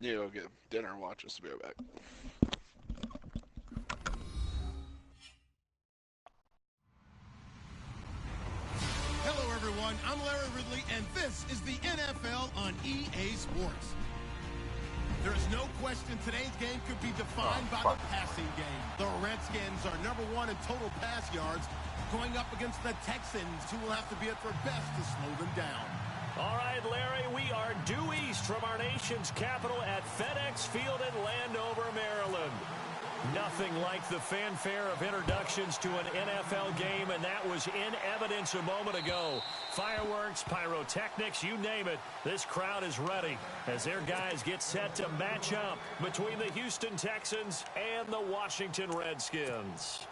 Yeah, go get dinner and watch us. Be right back. Hello, everyone. I'm Larry Ridley, and this is the NFL on EA Sports. There is no question today's game could be defined by the passing game. The Redskins are #1 in total pass yards, going up against the Texans, who will have to be at their best to slow them down. All right, Larry, we are due east from our nation's capital at FedEx Field in Landover, Maryland. Nothing like the fanfare of introductions to an NFL game, and that was in evidence a moment ago. Fireworks, pyrotechnics, you name it. This crowd is ready as their guys get set to match up between the Houston Texans and the Washington Redskins.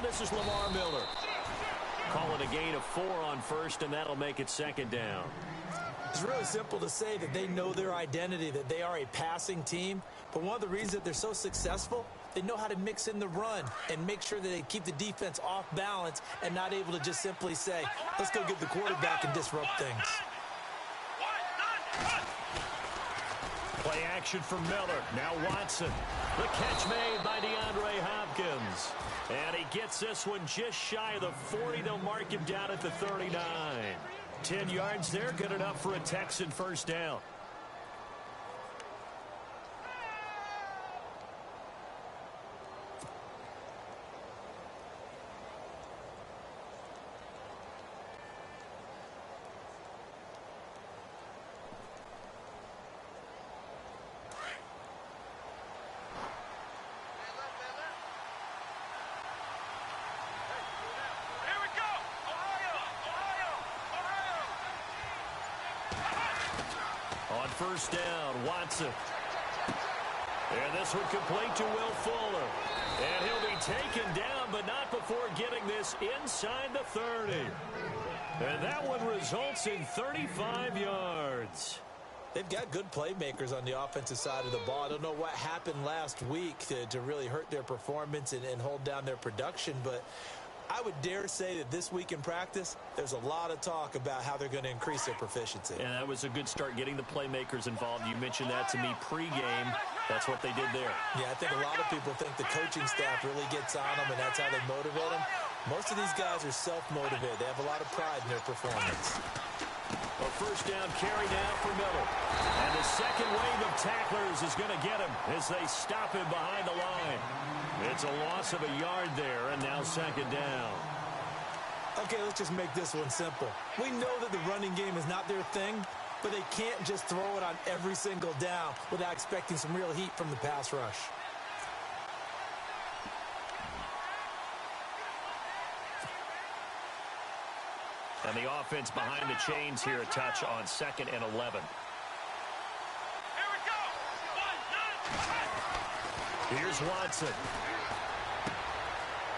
This is Lamar Miller. Call it a gain of 4 on first, and that'll make it 2nd down. It's really simple to say that they know their identity, that they are a passing team. But one of the reasons that they're so successful, they know how to mix in the run and make sure that they keep the defense off balance and not able to just simply say, let's go get the quarterback and disrupt things. Play action for Miller. Now Watson. The catch made by DeAndre Hopkins. And he gets this one just shy of the 40. They'll mark him down at the 39. 10 yards there, good enough for a Texan first down. First down, Watson. And this one complete to Will Fuller. And he'll be taken down, but not before getting this inside the 30. And that one results in 35 yards. They've got good playmakers on the offensive side of the ball. I don't know what happened last week to really hurt their performance and hold down their production, but I would dare say that this week in practice, there's a lot of talk about how they're going to increase their proficiency. And that was a good start, getting the playmakers involved. You mentioned that to me pregame. That's what they did there. Yeah, I think a lot of people think the coaching staff really gets on them, and that's how they motivate them. Most of these guys are self-motivated. They have a lot of pride in their performance. A first down carry now for Miller. And the second wave of tacklers is going to get him as they stop him behind the line. It's a loss of a yard there, and now 2nd down. Okay, let's just make this one simple. We know that the running game is not their thing, but they can't just throw it on every single down without expecting some real heat from the pass rush. And the offense behind the chains here, a touch on 2nd and 11. Here's Watson.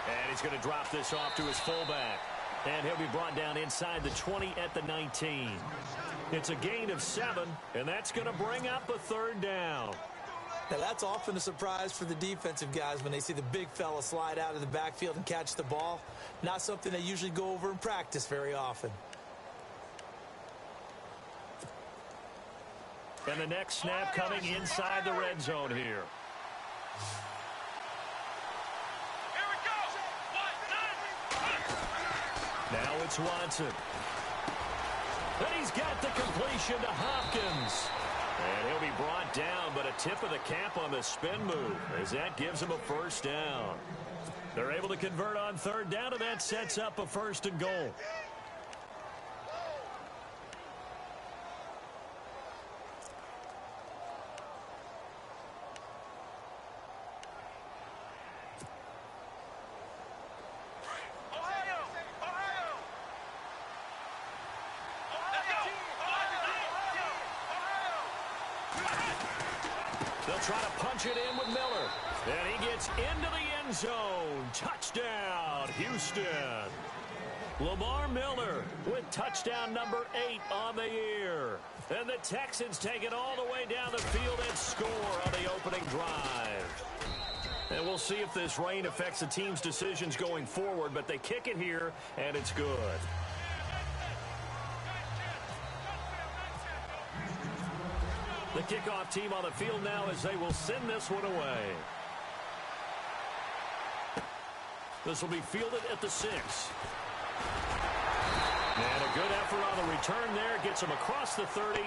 And he's going to drop this off to his fullback. And he'll be brought down inside the 20 at the 19. It's a gain of 7, and that's going to bring up a 3rd down. Now, that's often a surprise for the defensive guys when they see the big fella slide out of the backfield and catch the ball. Not something they usually go over in practice very often. And the next snap coming inside the red zone here. Now it's Watson. And he's got the completion to Hopkins. And he'll be brought down, but a tip of the cap on the spin move as that gives him a first down. They're able to convert on 3rd down, and that sets up a 1st and goal. They'll try to punch it in with Miller. And he gets into the end zone. Touchdown, Houston. Lamar Miller with touchdown number 8 on the year. And the Texans take it all the way down the field and score on the opening drive. And we'll see if this rain affects the team's decisions going forward, but they kick it here, and it's good. The kickoff team on the field now as they will send this one away. This will be fielded at the 6. And a good effort on the return there. Gets him across the 30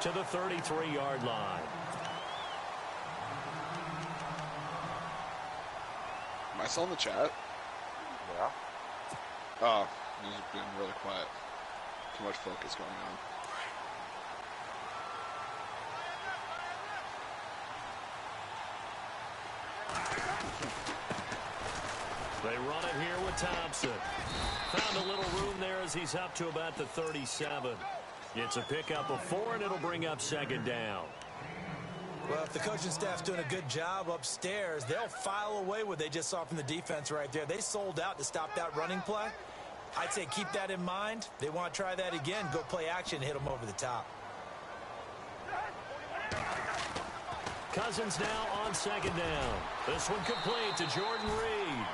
to the 33-yard line. Am I still in the chat? Yeah. Oh, he's being really quiet. Too much focus going on. They run it here with Thompson. Found a little room there as he's up to about the 37. It's a pickup of 4, and it'll bring up second down. Well, if the coaching staff's doing a good job upstairs, they'll file away what they just saw from the defense right there. They sold out to stop that running play. I'd say keep that in mind. They want to try that again. Go play action and hit them over the top. Cousins now on second down. This one complete to Jordan Reed.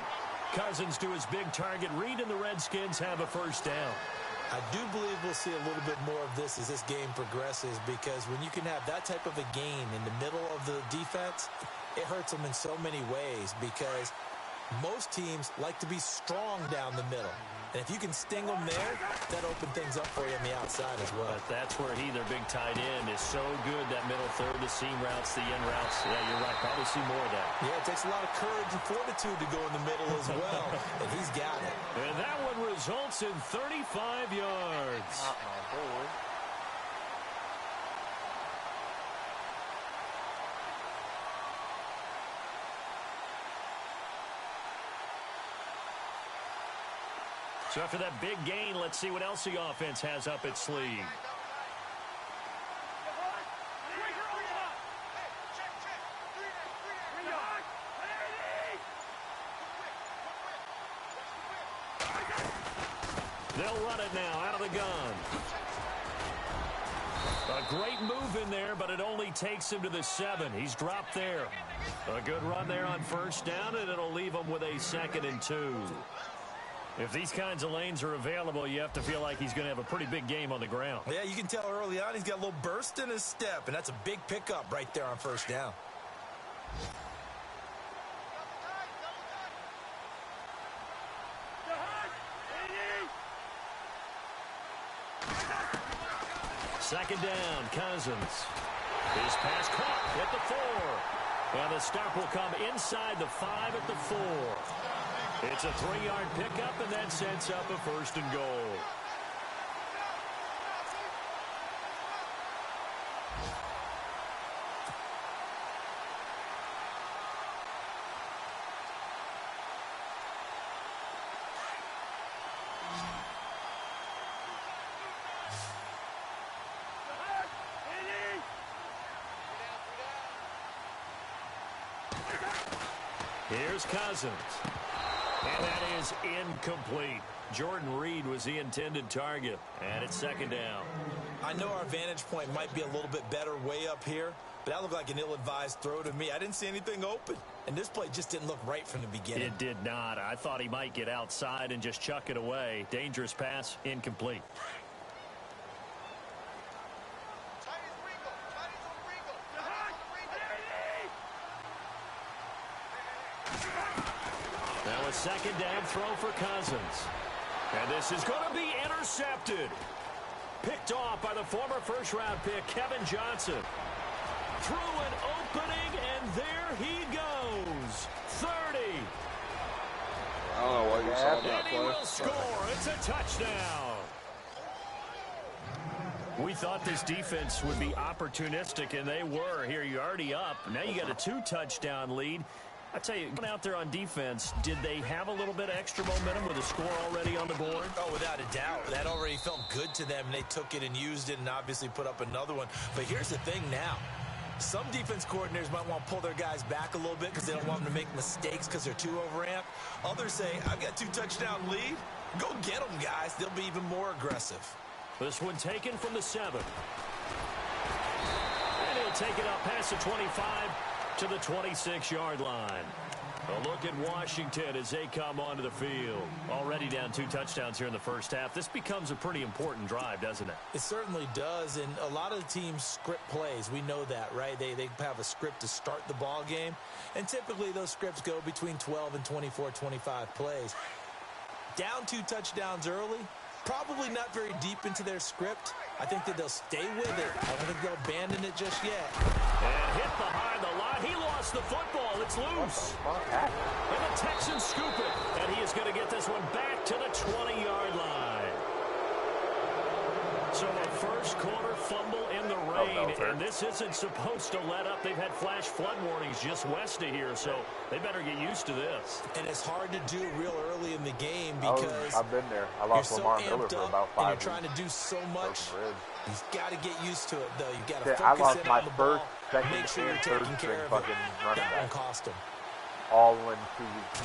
Cousins to his big target. Reed and the Redskins have a first down. I do believe we'll see a little bit more of this as this game progresses, because when you can have that type of a gain in the middle of the defense, it hurts them in so many ways, because most teams like to be strong down the middle. And if you can sting them there, that opens things up for you on the outside as well. But that's where their big tight end, is so good, that middle third, the seam routes, the in routes. Yeah, you're right. Probably see more of that. Yeah, it takes a lot of courage and fortitude to go in the middle as well, and he's got it. And that one results in 35 yards. Not my boy. So after that big gain, let's see what else the offense has up its sleeve. They'll run it now out of the gun. A great move in there, but it only takes him to the 7. He's dropped there. A good run there on first down, and it'll leave him with a 2nd and 2. If these kinds of lanes are available, you have to feel like he's going to have a pretty big game on the ground. Yeah, you can tell early on he's got a little burst in his step, and that's a big pickup right there on first down. Second down, Cousins. His pass caught at the 4. And the stop will come inside the 5 at the 4. It's a 3-yard pickup, and that sets up a 1st and goal. Here's Cousins. And that is incomplete. Jordan Reed was the intended target. And it's second down. I know our vantage point might be a little bit better way up here, but that looked like an ill-advised throw to me. I didn't see anything open. And this play just didn't look right from the beginning. It did not. I thought he might get outside and just chuck it away. Dangerous pass, incomplete. Now a second down throw for Cousins. And this is going to be intercepted. Picked off by the former first-round pick, Kevin Johnson. Through an opening, and there he goes. 30. I don't know what you saw in that And he play. will score. It's a touchdown. We thought this defense would be opportunistic, and they were. Here, you're already up. Now you got a 2-touchdown lead. I tell you, going out there on defense, did they have a little bit of extra momentum with a score already on the board? Oh, without a doubt. That already felt good to them, and they took it and used it and obviously put up another one. But here's the thing now. Some defense coordinators might want to pull their guys back a little bit because they don't want them to make mistakes because they're too overamped. Others say, I've got 2 touchdown lead. Go get them, guys. They'll be even more aggressive. This one taken from the 7. And he'll take it up past the 25 to the 26-yard line. A look at Washington as they come onto the field. Already down 2 touchdowns here in the first half. This becomes a pretty important drive, doesn't it? It certainly does, and a lot of the teams script plays. We know that, right? They have a script to start the ball game, and typically those scripts go between 12 and 24, 25 plays. Down 2 touchdowns early, probably not very deep into their script. I think that they'll stay with it. I don't think they'll abandon it just yet. And hit behind the line. He lost the football. It's loose. And the Texans scoop it. And he is going to get this one back to the 20-yard line. So a first quarter fumble in the rain. And this isn't supposed to let up. They've had flash flood warnings just west of here, so they better get used to this. And it's hard to do real early in the game because I've been there. I lost you're so Lamar Miller amped for up about 5 and you're weeks. trying to do so much. You've got to get used to it, though. You've got to I focus lost in my on the first, ball. second, Make sure and you're third taking string care of fucking it. running That one back. cost him. All in 2 weeks.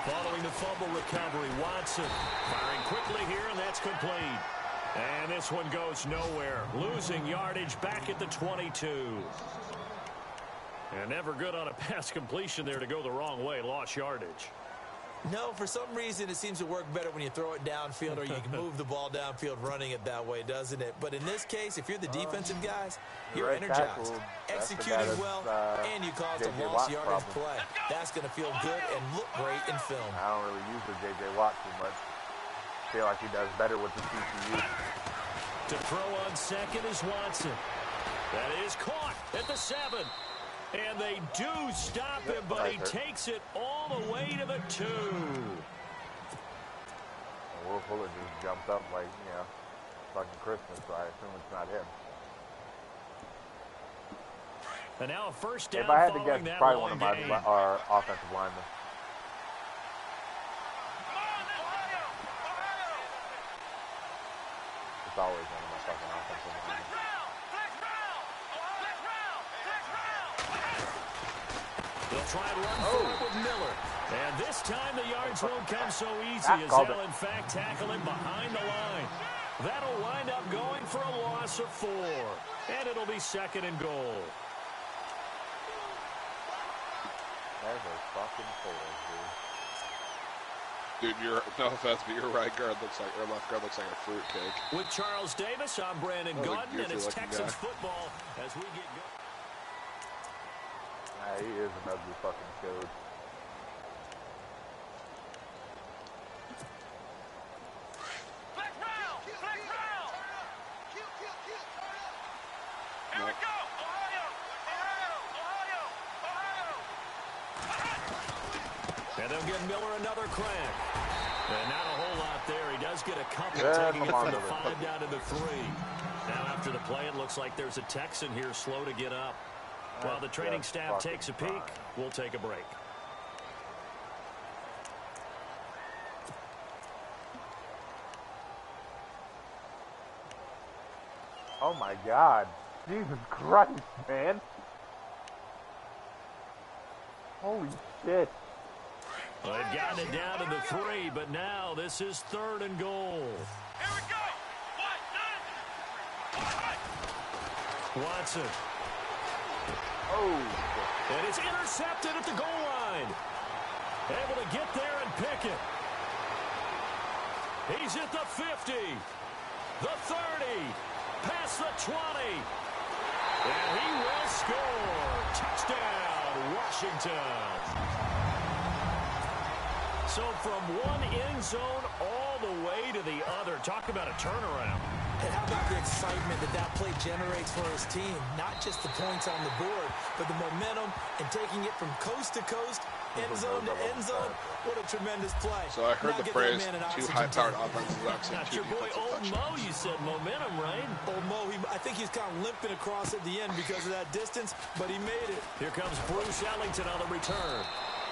Following the fumble recovery, Watson firing quickly here, and that's complete. And this one goes nowhere. Losing yardage back at the 22. And never good on a pass completion there to go the wrong way. Lost yardage. No, for some reason, it seems to work better when you throw it downfield or you can move the ball downfield running it that way, doesn't it? But in this case, if you're the defensive guys, you're Right energized, tackle, executed well, and you caused a J.J. lost Watt yardage problem. play. That's going to feel good and look great in film. I don't really use the J.J. Watt too much. Feel like he does better with the TCU. To throw on second is Watson. That is caught at the 7. And they do stop him, but he takes it all the way to the 2. Will Fuller just jumped up like, you know, fucking Christmas, so I assume it's not him. And now a first down If I had to following guess, that probably long one of gain. our offensive linemen. It's always one of my fucking offensive linemen. They'll try and run forward with Miller. And this time the yards won't come so easy as called they'll it. in fact tackle him behind the line. That'll wind up going for a loss of 4. And it'll be 2nd and goal. There's a fucking 4, dude. Dude, you're no offense, but your right guard looks like, or left guard looks like a fruitcake. With Charles Davis, I'm Brandon What a Gaudin, and it's goofy-looking Texans guy. football as we get going. Nah, he is an ugly fucking dude. And they'll give Miller another crack. And not a whole lot there. He does get a couple, Yeah, taking it come from on, the Miller. 5 down to the 3. Now after the play, it looks like there's a Texan here slow to get up. While the training That's staff fucking takes a peek, fine. we'll take a break. Oh my God. Jesus Christ, man. Holy shit. Well, they've gotten it down to the 3, but now this is 3rd and goal. Here we go. Watson. Oh. And it's intercepted at the goal line. Able to get there and pick it. He's at the 50, the 30, past the 20. And he will score. Touchdown, Washington. So from one end zone all the way to the other. Talk about a turnaround. And how about the excitement that that play generates for his team? Not just the points on the board, but the momentum and taking it from coast to coast, end zone to end zone. What a tremendous play. So I heard Now the get that phrase, man an 2 oxygen high-powered tank. offenses actually Not 2 your boy defensive Old Mo, touchdowns. you said momentum, right? Old Mo, I think he's kind of limping across at the end because of that distance, but he made it. Here comes Bruce Ellington on the return.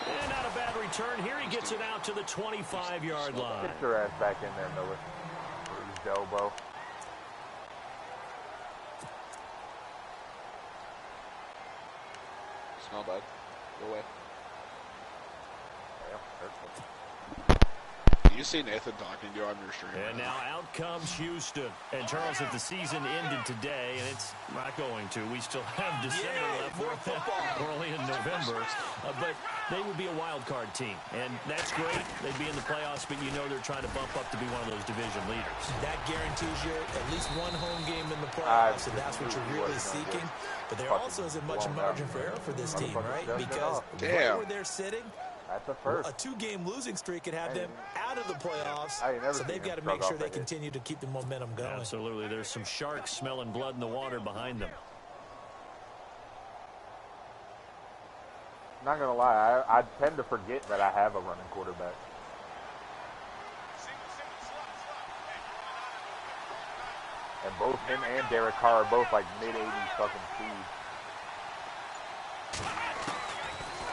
And not a bad return. Here he gets it out to the 25-yard line. Get your ass back in there, Miller. Bruised elbow. Smell bad. Go away. You see Nathan talking to you on your stream. And now out comes Houston. And Charles, if the season ended today, and it's not going to, we still have December left. We're only in November. But they would be a wild card team. And that's great. They'd be in the playoffs, but you know they're trying to bump up to be one of those division leaders. That guarantees you at least one home game in the playoffs, and that's what you're really seeking. But there also isn't much margin for error for this team, right? Because right where they're sitting, that's the first. A 2-game losing streak could have them out of the playoffs, so they've got to make sure they continue to keep the momentum going. Absolutely. There's some sharks smelling blood in the water behind them. Not going to lie, I tend to forget that I have a running quarterback. And both him and Derek Carr are both like mid-80s fucking speed.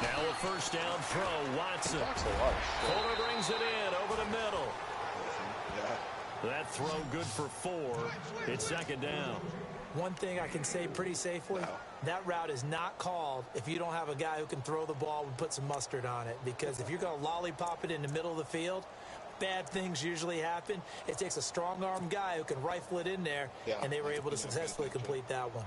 Now a first down throw, Watson. Fuller brings it in over the middle. That throw good for 4. It's second down. One thing I can say pretty safely, that route is not called if you don't have a guy who can throw the ball and put some mustard on it. Because if you're going to lollipop it in the middle of the field, bad things usually happen. It takes a strong-arm guy who can rifle it in there, and they were able to successfully complete that one.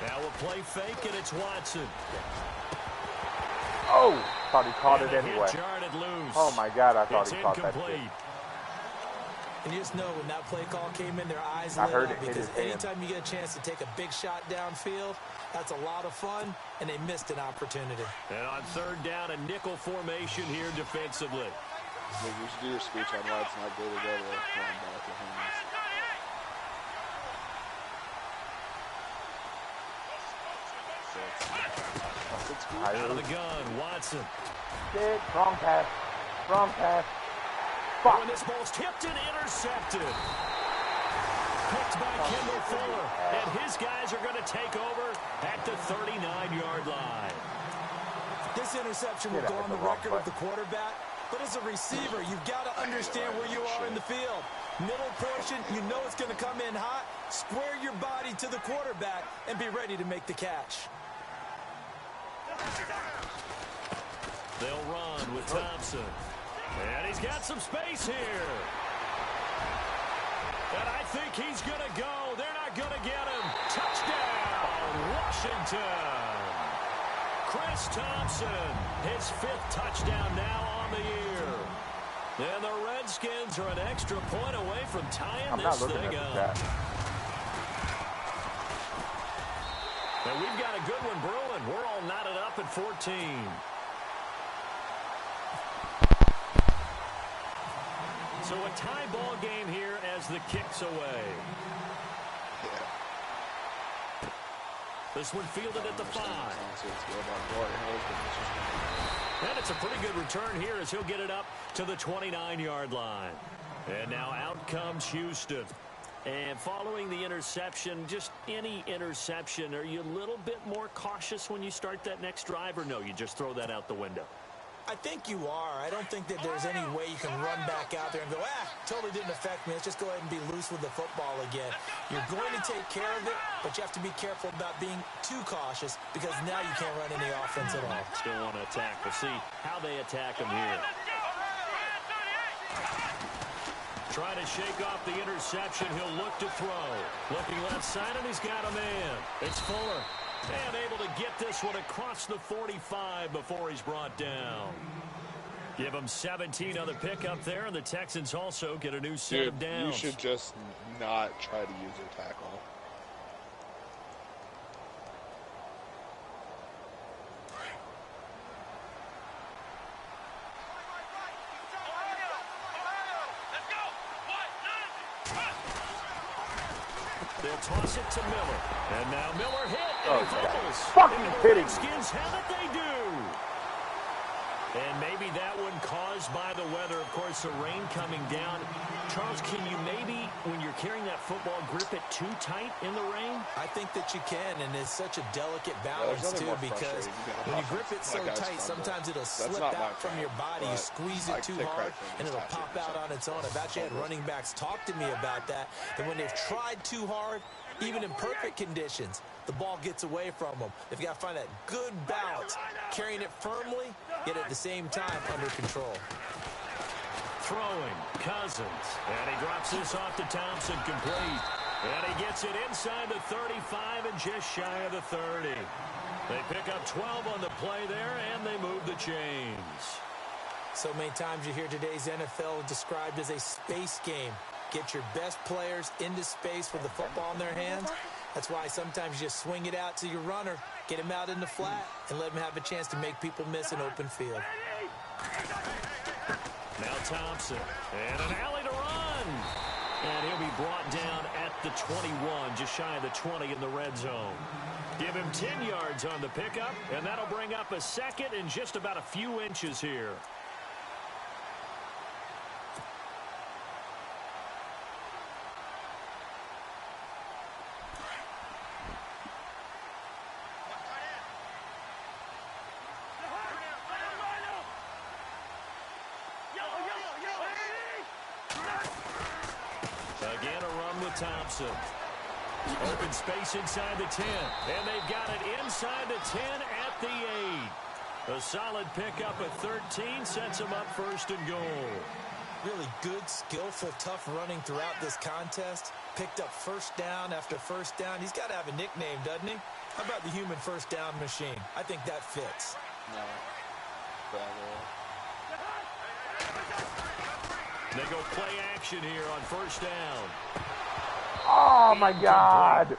Now a play fake, and it's Watson. Oh! Thought he caught it anyway. Oh my God, I thought he caught that shit. And you just know when that play call came in, their eyes lit up, because anytime you get a chance to take a big shot downfield, that's a lot of fun, and they missed an opportunity. And on third down, a nickel formation here defensively. You should do your speech on why it's not good to go to the linebacker for him. Out of the gun, Watson. Shit, wrong pass. Wrong pass. Fuck. When this ball's tipped and intercepted. Picked by Kendall Fuller. And his guys are going to take over at the 39-yard line. This interception will go on the record of the quarterback. But as a receiver, you've got to understand where you are in the field. Middle portion, you know it's going to come in hot. Square your body to the quarterback and be ready to make the catch. They'll run with Thompson. And he's got some space here. And I think he's going to go. They're not going to get him. Touchdown, Washington. Chris Thompson, his 5th touchdown now on the year. And the Redskins are an extra point away from tying this thing up. And we've got a good one brewing. We're all knotted up at 14. So a tie ball game here as the kick's away. This one fielded at the 5. And it's a pretty good return here as he'll get it up to the 29-yard line. And now out comes Houston. And following the interception, just any interception, are you a little bit more cautious when you start that next drive, or no, you just throw that out the window? I think you are. I don't think that there's any way you can run back out there and go, totally didn't affect me. Let's just go ahead and be loose with the football again. You're going to take care of it, but you have to be careful about being too cautious because now you can't run any offense at all. Still want to attack. We'll see how they attack him here. Trying to shake off the interception. He'll look to throw. Looking left side, and he's got a man. It's Fuller. And able to get this one across the 45 before he's brought down. Give him 17 on the pickup there, and the Texans also get a new set of downs. You should just not try to use your tackle. They'll toss it to Miller. And now Miller hit. Oh, and he fumbles. fucking kidding. Redskins have it, they do. And And maybe that one caused by the weather. Of course, the rain coming down. Charles, can you maybe, when you're carrying that football, grip it too tight in the rain? I think that you can, and it's such a delicate balance, too, because when you grip it so tight, sometimes it'll slip out from your body. You squeeze it too hard, and it'll pop out on its own. I've actually had running backs talk to me about that when they've tried too hard, even in perfect conditions, the ball gets away from them. They've got to find that good balance, carrying it firmly, yet at the same time under control. Throwing, Cousins, and he drops this off to Thompson, complete. And he gets it inside the 35 and just shy of the 30. They pick up 12 on the play there, and they move the chains. So many times you hear today's NFL described as a space game. Get your best players into space with the football in their hands. That's why sometimes you just swing it out to your runner, get him out in the flat, and let him have a chance to make people miss an open field. Now Thompson, and an alley to run. And he'll be brought down at the 21, just shy of the 20 in the red zone. Give him 10 yards on the pickup, and that'll bring up a second and just about a few inches here. Again, a run with Thompson. Open space inside the 10. And they've got it inside the 10 at the 8. A solid pickup at 13 sets them up first and goal. Really good, skillful, tough running throughout this contest. Picked up first down after first down. He's got to have a nickname, doesn't he? How about the human first down machine? I think that fits. No. They go play action here on first down. Oh, my God.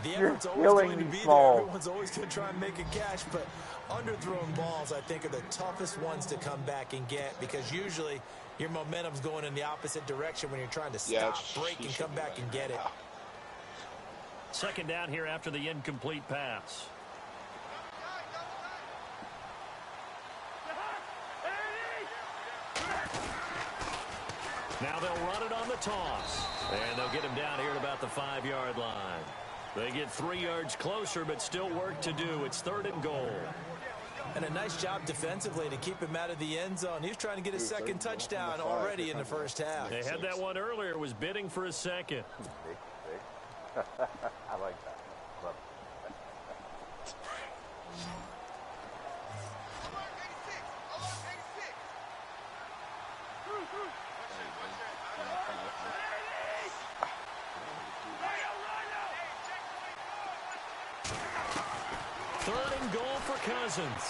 The You're effort's always killing going to be these there. balls. Everyone's always going to try and make a catch, but underthrown balls, I think, are the toughest ones to come back and get because usually your momentum's going in the opposite direction when you're trying to stop, break, and come back and get it. Second down here after the incomplete pass. Now they'll run it on the toss. And they'll get him down here at about the 5-yard line. They get 3 yards closer, but still work to do. It's third and goal. And a nice job defensively to keep him out of the end zone. He was trying to get his second touchdown already in the first half. They had that one earlier. Was bidding for a second. I like that. Love it. Third and goal for Cousins.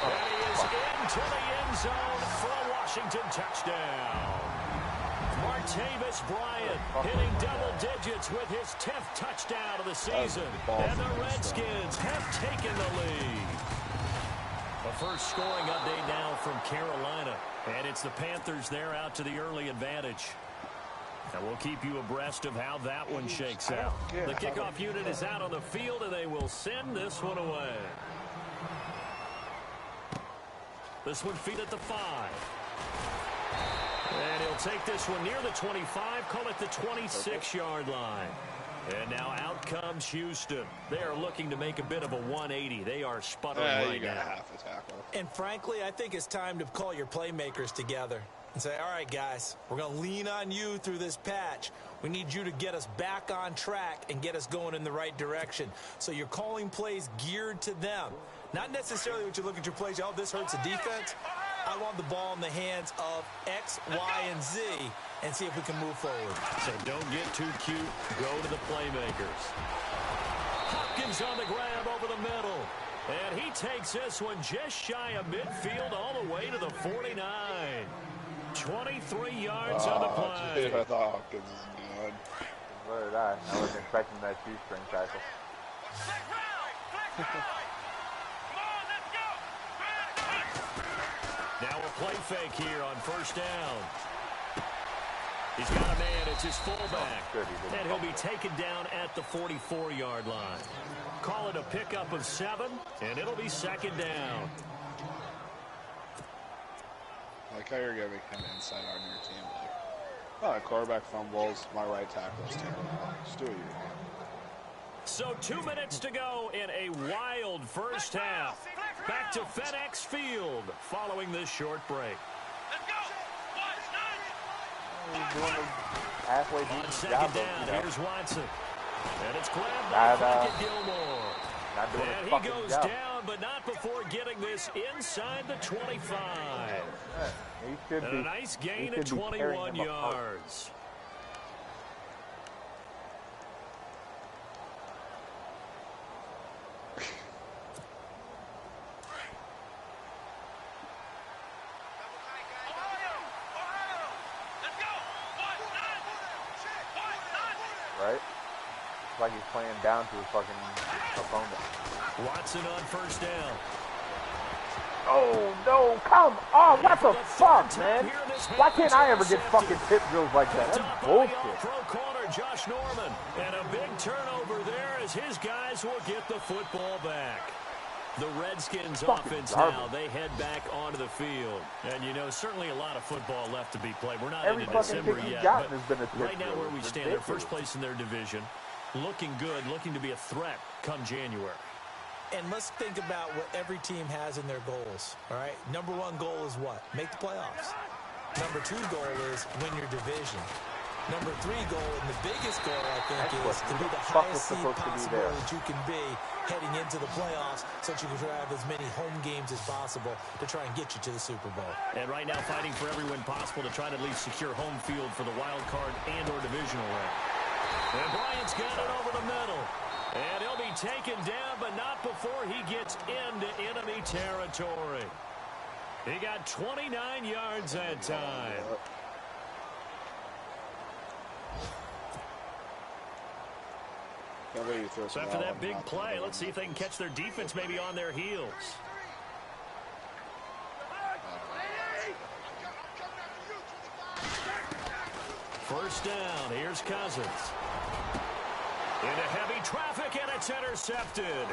And he is into the end zone for a Washington touchdown. Martavis Bryant hitting double digits with his 10th touchdown of the season. And the Redskins have taken the lead. A first scoring update now from Carolina. And it's the Panthers there out to the early advantage. And we'll keep you abreast of how that one shakes out. The kickoff unit is out on the field, and they will send this one away. This one feet at the 5. And he'll take this one near the 25, call it the 26-yard line. And now out comes Houston. They are looking to make a bit of a 180. They are sputtering right now. Half a tackle. And frankly, I think it's time to call your playmakers together and say, all right, guys, we're going to lean on you through this patch. We need you to get us back on track and get us going in the right direction. So you're calling plays geared to them. Not necessarily what you look at your plays, oh, this hurts the defense. I want the ball in the hands of X, Y, and Z and see if we can move forward. So don't get too cute. Go to the playmakers. Hopkins on the grab over the middle. And he takes this one just shy of midfield all the way to the 49. 23 yards on the play. I thought Hopkins is good. So did I. I wasn't expecting that shoestring tackle. Now a play fake here on first down. He's got a man. It's his fullback. And he'll be taken down at the 44-yard line. Call it a pickup of 7, and it'll be second down. how you're gonna be kind of inside on your team. Like, oh, quarterback fumbles, my right tackle is terrible. Just do what you want. So 2 minutes to go in a wild first half. Back to FedEx Field following this short break. He's doing a halfway On decent second job down, of, you know, here's Watson. And it's grabbed by Crockett Gilmore. not doing And his he fucking goes job. down, but not before getting this inside the 25. He should And be, a nice he gain should of be tearing 21 him apart. yards. Right? It's like he's playing down to his fucking opponent. Watson on first down. Oh, no, come on. What the fuck, man? Why can't I ever get fucking tip drills like that? That's bullshit. Pro corner Josh Norman. And a big turnover there as his guys will get the football back. The Redskins offense now, they head back onto the field. And, you know, certainly a lot of football left to be played. We're not Every into fucking December kick he's yet, gotten but has been a tip right now drill. where we It's stand, they're ridiculous. first place in their division, looking good, looking to be a threat come January. And let's think about what every team has in their goals, all right? Number one goal is what? Make the playoffs. Number two goal is win your division. Number three goal, and the biggest goal, I think, is to be the highest seed possible that you can be heading into the playoffs so that you can have as many home games as possible to try and get you to the Super Bowl. And right now fighting for every win possible to try to at least secure home field for the wild card and or divisional round. And Bryant's got it over the middle. And he'll be taken down, but not before he gets into enemy territory. He got 29 yards that time. So after that big play, let's see if they can catch their defense maybe on their heels. First down, here's Cousins. Into heavy traffic, and it's intercepted.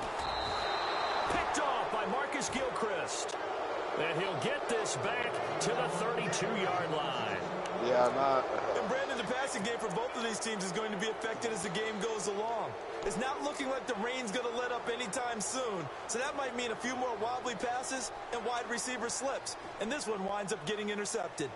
Picked off by Marcus Gilchrist. And he'll get this back to the 32-yard line. Yeah, not. And Brandon, the passing game for both of these teams is going to be affected as the game goes along. It's not looking like the rain's going to let up anytime soon. So that might mean a few more wobbly passes and wide receiver slips. And this one winds up getting intercepted.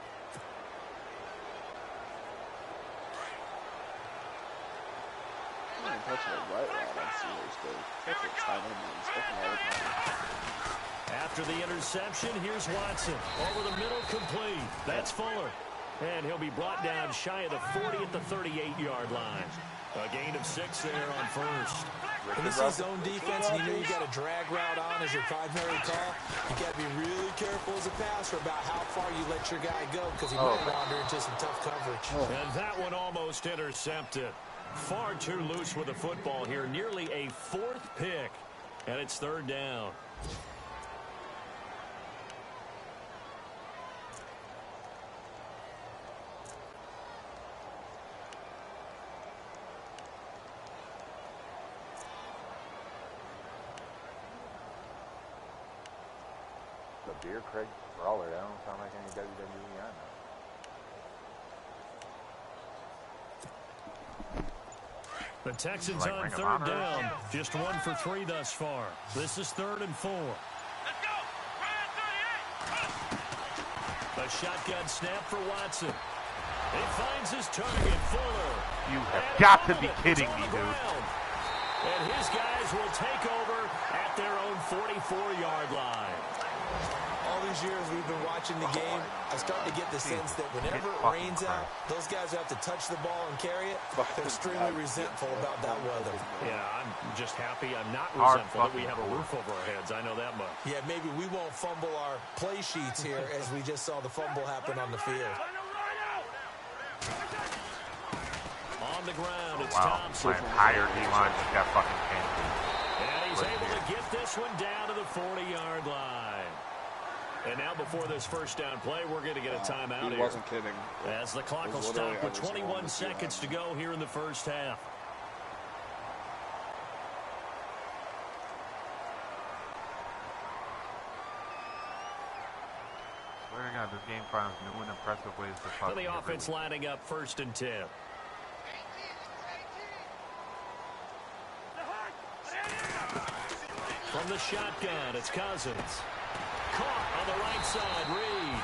After the interception, here's Watson. Over the middle, complete. That's Fuller. And he'll be brought down shy of the 40 at the 38-yard line. A gain of 6 there on first. When this is zone defense and you know you got a drag route on as your primary call, you got to be really careful as a passer about how far you let your guy go because he might wander into some tough coverage. And that one almost intercepted. Far too loose with the football here. Nearly a 4th pick. And it's third down. The beer Craig Brawler, that don't sound like any WWE I know. The Texans on third down. Just 1 for 3 thus far. This is 3rd and 4. Let's go! A shotgun snap for Watson. He finds his target, Fuller. You have got to be kidding me, dude. And his guys will take over at their own 44-yard line. All these years we've been watching the game, I start to get the sense that whenever it rains out, those guys who have to touch the ball and carry it, they're extremely resentful about that weather. Yeah, I'm just happy I'm not resentful that we have a roof over our heads. I know that much. Yeah, maybe we won't fumble our play sheets here as we just saw the fumble happen on the field. On the ground, it's Wow, Thompson. my entire D-line just got fucking canceled. And he's able to get this one down to the 40-yard line. And now before this first down play, we're going to get a timeout here. He wasn't kidding. As the clock will stop with 21 seconds to go here in the first half. Swear to God, this game finds new and impressive ways to fuck. And the offense lining up 1st and 10. From the shotgun, it's Cousins. Caught on the right side, Reed.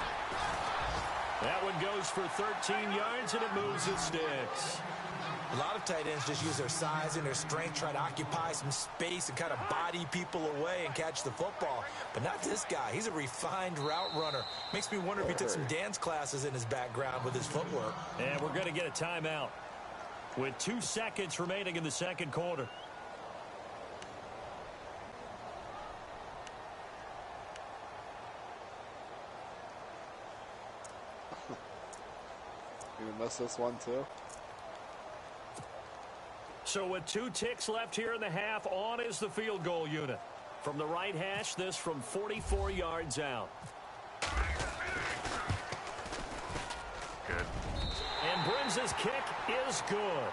That one goes for 13 yards, and it moves the sticks. A lot of tight ends just use their size and their strength, try to occupy some space and kind of body people away and catch the football. But not this guy. He's a refined route runner. Makes me wonder if he took some dance classes in his background with his footwork. And we're going to get a timeout with 2 seconds remaining in the second quarter. You missed this one too? So with 2 ticks left here in the half, on is the field goal unit. From the right hash, this from 44 yards out. Good. And Brins's kick is good.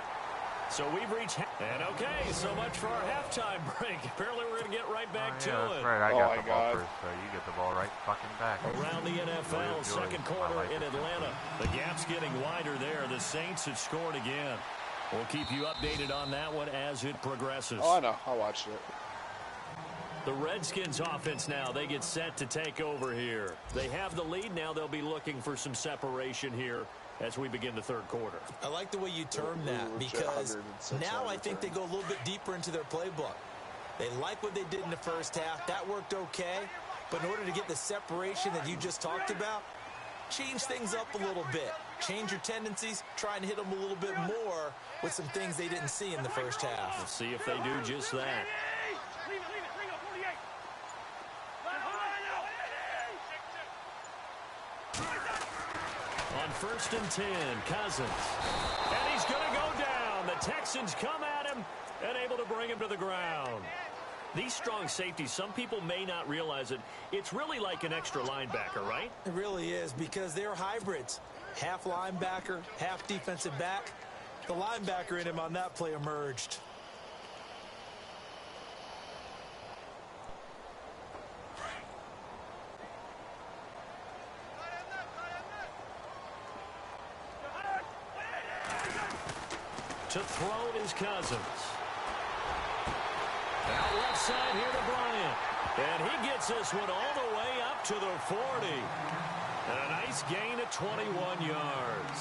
So we've reached... And okay, so much for our halftime break. Apparently we're going to get right back to that's it. right. I got the ball first, so you get the ball right fucking back. Around the NFL, second quarter in Atlanta. The gap's getting wider there. The Saints have scored again. We'll keep you updated on that one as it progresses. Oh, I know. I watched it. The Redskins offense now, they get set to take over here. They have the lead. Now they'll be looking for some separation here as we begin the third quarter. I like the way you term that because now I think they go a little bit deeper into their playbook. They like what they did in the first half. That worked okay. But in order to get the separation that you just talked about, change things up a little bit. Change your tendencies. Try and hit them a little bit more with some things they didn't see in the first half. We'll see if they do just that. On 1st and 10, Cousins. And he's going to go down. The Texans come at him and able to bring him to the ground. These strong safeties, some people may not realize it. It's really like an extra linebacker, right? It really is because they're hybrids. Half linebacker, half defensive back. The linebacker in him on that play emerged. To throw is Cousins. Out left side here to Bryant. And he gets this one all the way up to the 40. And a nice gain of 21 yards.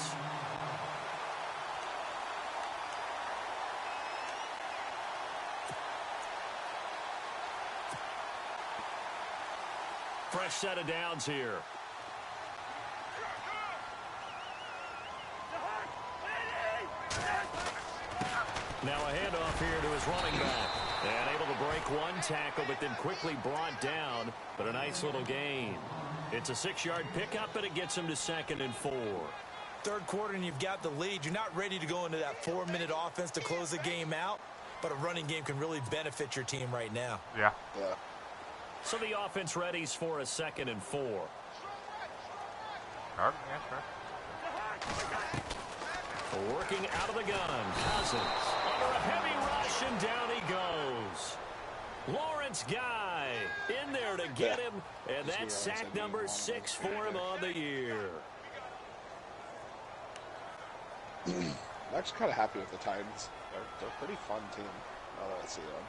Fresh set of downs here. Now a handoff here to his running back. And able to break one tackle, but then quickly brought down. But a nice little gain. It's a 6-yard pickup, and it gets him to 2nd and 4. Third quarter, and you've got the lead. You're not ready to go into that 4-minute offense to close the game out. But a running game can really benefit your team right now. Yeah. So the offense readies for a 2nd and 4. Yeah, sure. Working out of the gun. Cousins under a heavy rush, and down he goes. Lawrence Guy in there to get him, and that's sack number 6 for him on the year. I'm actually kind of happy with the Titans. They're a pretty fun team now that I see them.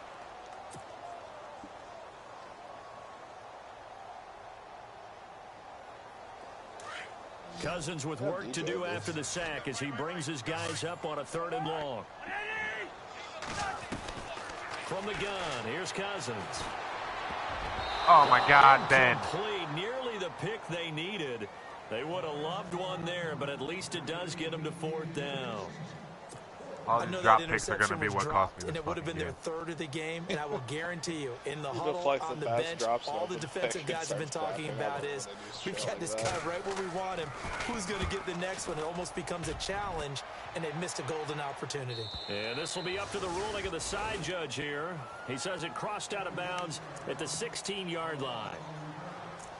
Cousins with work to do after the sack as he brings his guys up on a 3rd and long. From the gun, here's Cousins. Oh, my God, Ben. Complete, nearly the pick they needed. They would have loved one there, but at least it does get them to 4th down. All these drop picks are going to be what cost me this and it would have been game. their 3rd of the game, and I will guarantee you, in the huddle, on the bench, all the defensive guys have been talking about is, we've got this guy right where we want him. Who's going to get the next one? It almost becomes a challenge, and they missed a golden opportunity. And this will be up to the ruling of the side judge here. He says it crossed out of bounds at the 16-yard line.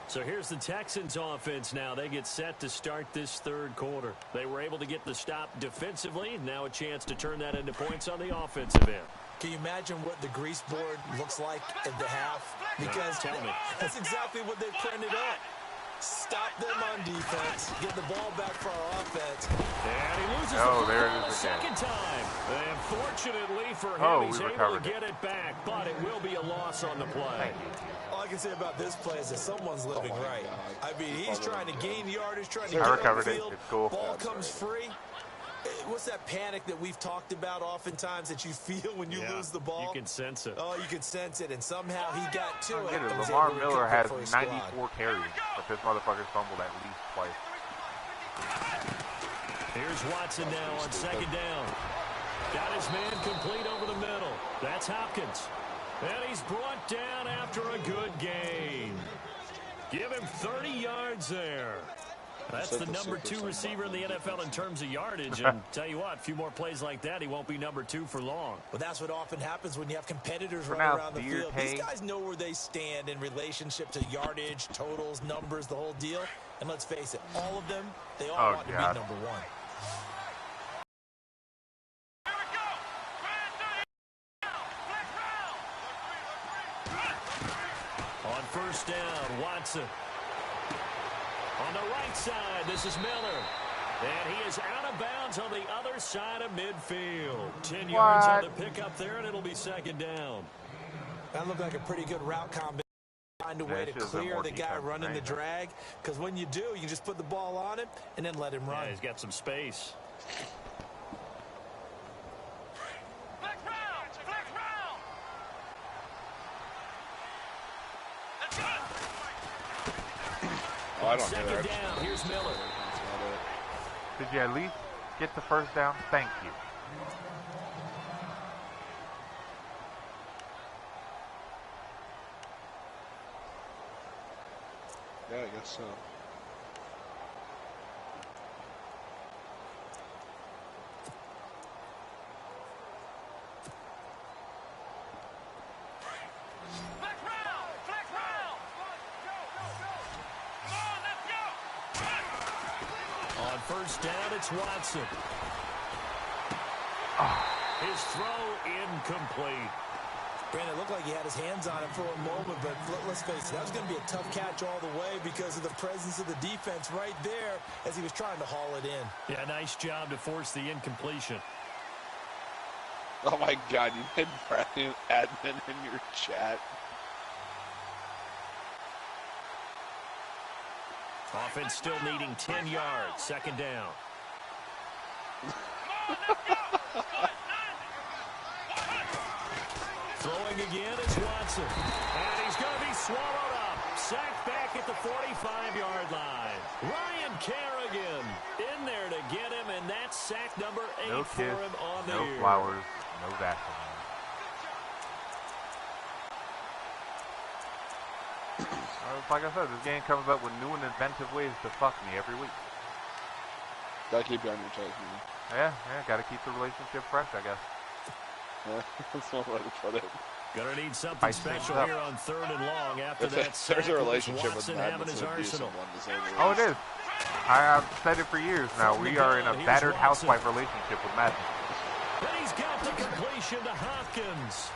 So here's the Texans offense now. They get set to start this 3rd quarter. They were able to get the stop defensively. Now a chance to turn that into points on the offensive end. Can you imagine what the grease board looks like at the half? Because tell me. that's exactly what they printed up. Stop them on defense. Get the ball back for our offense. And he loses there the it is second time. And fortunately for him, he's able to get it back, but it will be a loss on the play. All I can say about this play is that someone's living right. I mean, he's trying to gain yardage, trying to get on the field. It's cool. Ball comes free. What's that panic that we've talked about oftentimes that you feel when you lose the ball? You can sense it. Oh, you can sense it, and somehow he got to it. Lamar Miller has 94 carries, but this motherfucker's fumbled at least twice. Here's Watson now on second down. Got his man complete over the middle. That's Hopkins. And he's brought down after a good gain. Give him 30 yards there. That's the number 2 receiver in the NFL in terms of yardage. And tell you what, a few more plays like that, he won't be number 2 for long. Well, that's what often happens when you have competitors running around the field. These guys know where they stand in relationship to yardage, totals, numbers, the whole deal. And let's face it, all of them, they all want to be number 1. On first down, Watson. On the right side, this is Miller. And he is out of bounds on the other side of midfield. 10 yards on the pickup there, and it'll be second down. That looked like a pretty good route combination. Find a way to clear the guy running the drag. Because when you do, you can just put the ball on him and then let him run. Yeah, he's got some space. Oh, I don't Second down, here's Miller. Did you at least get the first down? Thank you. Yeah, I guess so. On first down, it's Watson. His throw incomplete. Brandon, it looked like he had his hands on it for a moment, but let's face it, that was going to be a tough catch all the way because of the presence of the defense right there as he was trying to haul it in. Yeah, nice job to force the incompletion. Oh my God, you made Brian admin in your chat. Offense still needing 10 yards. Second down. Throwing again is Watson. And he's going to be swallowed up. Sacked back at the 45-yard line. Ryan Kerrigan in there to get him, and that's sack number 8 for him on the year. No Flowers, no Vaseline. Like I said, this game comes up with new and inventive ways to fuck me every week. Gotta keep you on your toes, man. Yeah, gotta keep the relationship fresh, I guess. Yeah, that's one way to put it. Gonna need something special here on third and long after that sack. There's a relationship with Watson having his arsenal. Oh, it is. I've said it for years now. We are in a battered housewife relationship with Madden. But he's got the completion to Hopkins.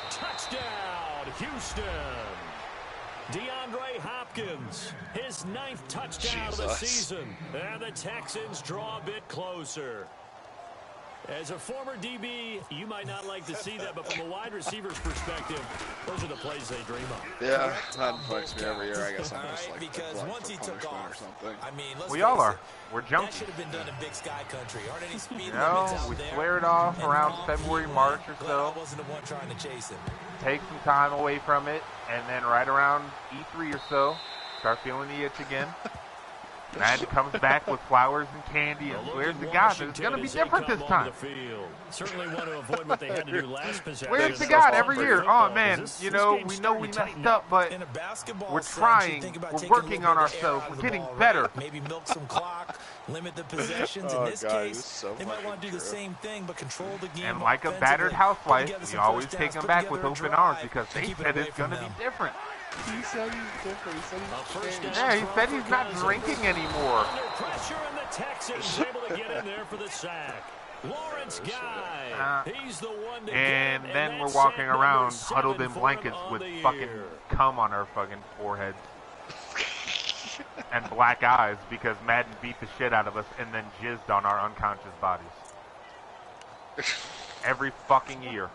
Touchdown, Houston. DeAndre Hopkins, his 9th touchdown of the season. And the Texans draw a bit closer. As a former DB, you might not like to see that, but from a wide receiver's perspective, those are the plays they dream of. Yeah, that fucks me every year. I guess I'm just like because once he took off, or something. I mean, we all are. We're jumping. That should have been done in Big Sky Country. Aren't any speed limits out we there? squared off around February, March or so. I wasn't the one trying to chase him. Take some time away from it, and then right around E3 or so, start feeling the itch again. Madden comes back with flowers and candy and swears to God that it's going to be different this time. Certainly want to avoid what they had to do last possession. Swears to God every year. Oh, man, you know, we know we messed up, but we're trying. We're working on ourselves. We're getting better. Maybe milk some clock, limit the possessions. In this case, they might want to do the same thing, but control the game. And like a battered housewife, we always take them back with open arms because they said it's going to be different. He said he's different. He said he's changed. Yeah, he said he's not drinking anymore. Under pressure, and the Texans able to get in there for the sack. Lawrence Guy. He's the one to and get, then we're walking around huddled in blankets with fucking cum on our fucking foreheads and black eyes because Madden beat the shit out of us and then jizzed on our unconscious bodies. Every fucking year.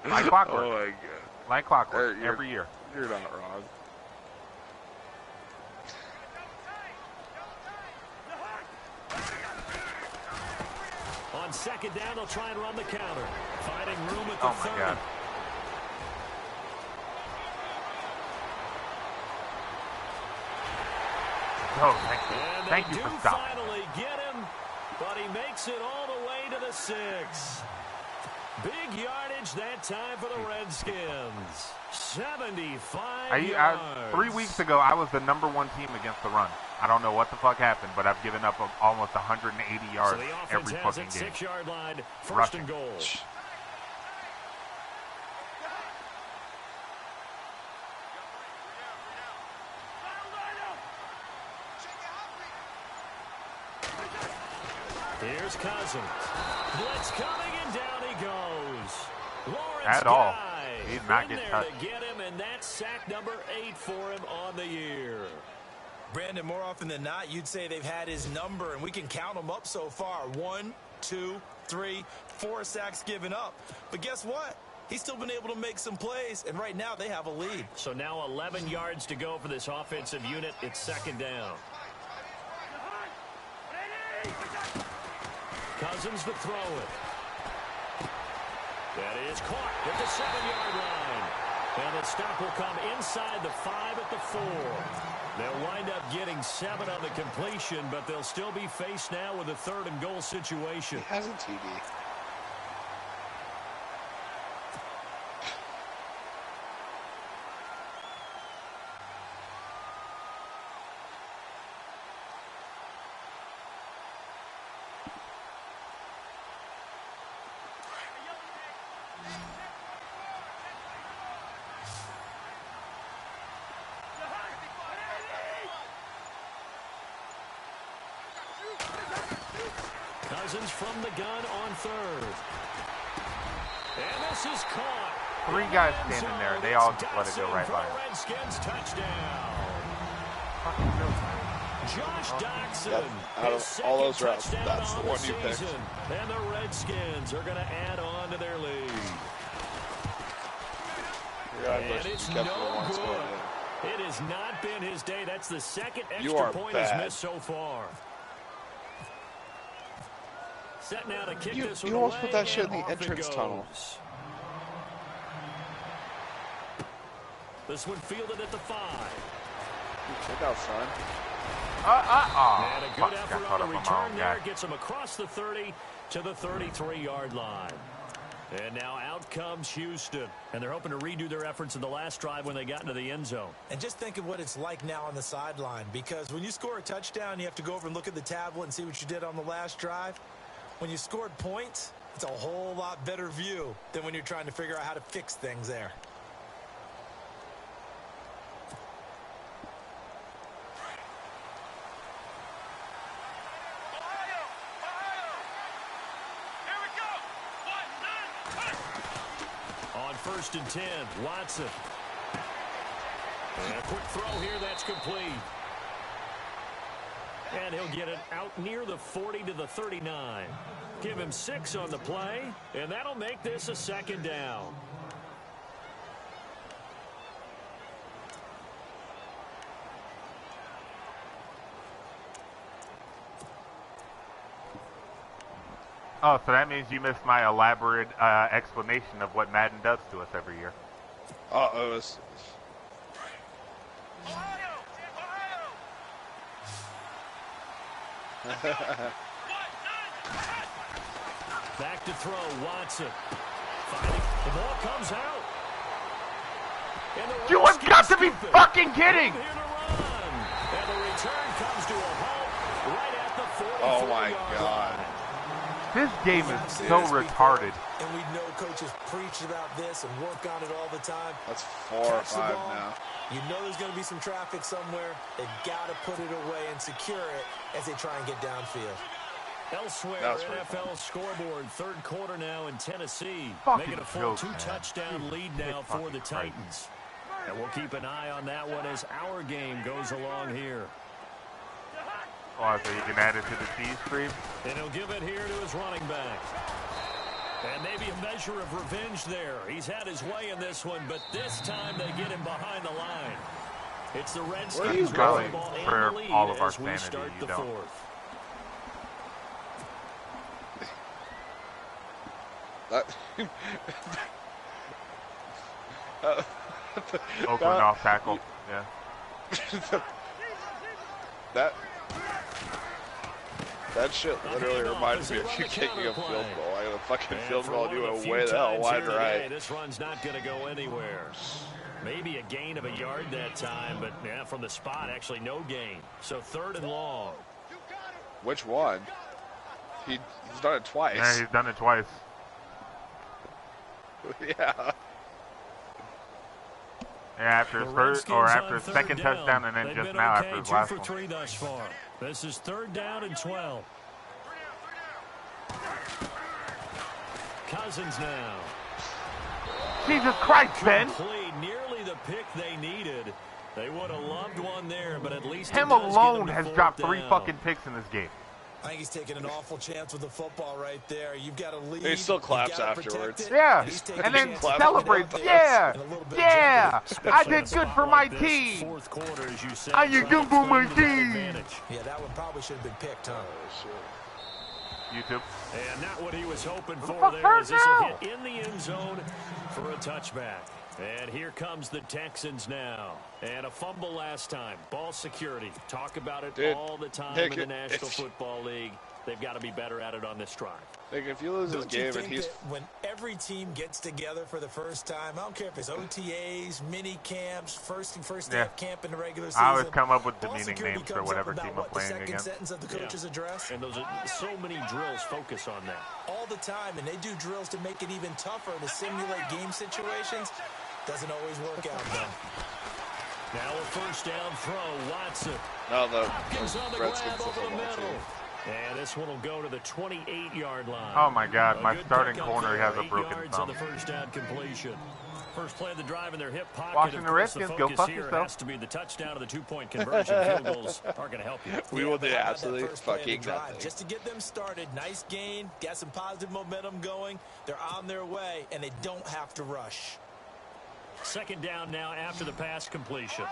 Like clockwork. Oh my god. Like clockwork. Every year. You're not wrong. On second down, they'll try and run the counter. Finding room at the Oh my 30. god. Oh, thank you. And Thank you they for do stopping. finally get him, but he makes it all the way to the 6. Big yardage that time for the Redskins. 75 yards. 3 weeks ago, I was the #1 team against the run. I don't know what the fuck happened, but I've given up almost 180 yards so the offense every has fucking it, game. 6-yard line, first Rushing. and goal. Here's Cousins. Blitz coming, and down he goes. Lawrence At all. Guy. He's not in getting there touched. to get him, and that's sack number 8 for him on the year. Brandon, more often than not, you'd say they've had his number, and we can count them up so far. 1, 2, 3, 4 sacks given up. But guess what? He's still been able to make some plays, and right now they have a lead. So now 11 yards to go for this offensive unit. It's second down. Cousins to throw it. That is caught at the 7-yard line. And the stop will come inside the 5 at the 4. They'll wind up getting 7 on the completion, but they'll still be faced now with a 3rd and goal situation. He has a TD. Cousins from the gun on 3rd. And this is caught. 3 guys standing there. They all just let it go right by him. Redskins touchdown. Josh Doxson. Yep. Out of all those routes, that's the one you picked. And the Redskins are going to add on to their lead. And it's no good. It has not been his day. That's the 2nd extra point he's missed so far. Set now to kick this one you almost away, put that shit in and the off it entrance goes. tunnel. This one fielded at the 5. Check out, son. And a good effort got on the caught up return on my there. own guy. Gets him across the 30 to the 33-yard line. And now out comes Houston. And they're hoping to redo their efforts in the last drive when they got into the end zone. And just think of what it's like now on the sideline, because when you score a touchdown, you have to go over and look at the tablet and see what you did on the last drive. When you scored points, it's a whole lot better view than when you're trying to figure out how to fix things there. On 1st and 10, Watson. And a quick throw here, that's complete. And he'll get it out near the 40 to the 39. Give him 6 on the play, and that'll make this a 2nd down. Oh, so that means you missed my elaborate explanation of what Madden does to us every year. Uh-oh. Back to throw, Watson. Fighting. The ball comes out. You have got to be fucking kidding! Here to run. And the return comes to a halt right at the 44. Oh my God. This game is so retarded. And we know coaches preach about this and work on it all the time. That's 4 or Catch the 5 ball. now. You know there's going to be some traffic somewhere. They've got to put it away and secure it as they try and get downfield. Elsewhere, NFL scoreboard, third quarter now in Tennessee. Fucking making a full two-touchdown lead now for the Titans. And we'll keep an eye on that one as our game goes along here. Oh, so you can add it to the cheese cream? And he'll give it here to his running back. And maybe a measure of revenge there. He's had his way in this one, but this time they get him behind the line. It's the Redskins going ball in for the lead all of our as we sanity, start the don't. fourth. Oakland off tackle. Yeah. That shit literally reminds me of you kicking a field goal. I got a fucking field goal and you went way the hell wide right. This run's not going to go anywhere. Maybe a gain of a yard that time, but yeah, from the spot, actually no gain. So 3rd and long. Which one? He's done it twice. Yeah, he's done it twice. Yeah. Yeah, after his first or after his second touchdown, and then just now after his last one. 2 for 3 thus far. This is 3rd down and 12. Cousins now. Jesus Christ, Ben! Nearly the pick they needed. They would have loved one there, but at least him alone has dropped 3 fucking picks in this game. I think he's taking an awful chance with the football right there. You've got to lead. He still claps afterwards. Yeah, and then celebrates. Yeah, yeah. I did good for my team. I did good for my team. Yeah, that one probably should have been picked, huh? YouTube. And not what he was hoping for there, as this will hit in the end zone for a touchback. And here comes the Texans now. And a fumble last time. Ball security. Talk about it all the time in the National Football League. They've got to be better at it on this drive. If you lose this game and he's... when every team gets together for the first time, I don't care if it's OTAs, mini camps, first half camp in the regular season. I always come up with demeaning names for whatever team I'm playing against. The second sentence of the coach's address. And those are so many drills focus on that. All the time, and they do drills to make it even tougher to simulate game situations. Doesn't always work out, though. Now a first down throw, Watson. No, the Hopkins on the Redskins grab over the football middle. team. And this one will go to the 28-yard line. Oh my God, my starting corner has a broken thumb. On the first down completion. First play of the drive in their hip pocket. Watching the Redskins go fuck here yourself. has to be the touchdown of the 2-point conversion. Field goals aren't going to help you. We will do absolutely fucking nothing. Just to get them started, nice gain, got some positive momentum going. They're on their way, and they don't have to rush. Second down now after the pass completion.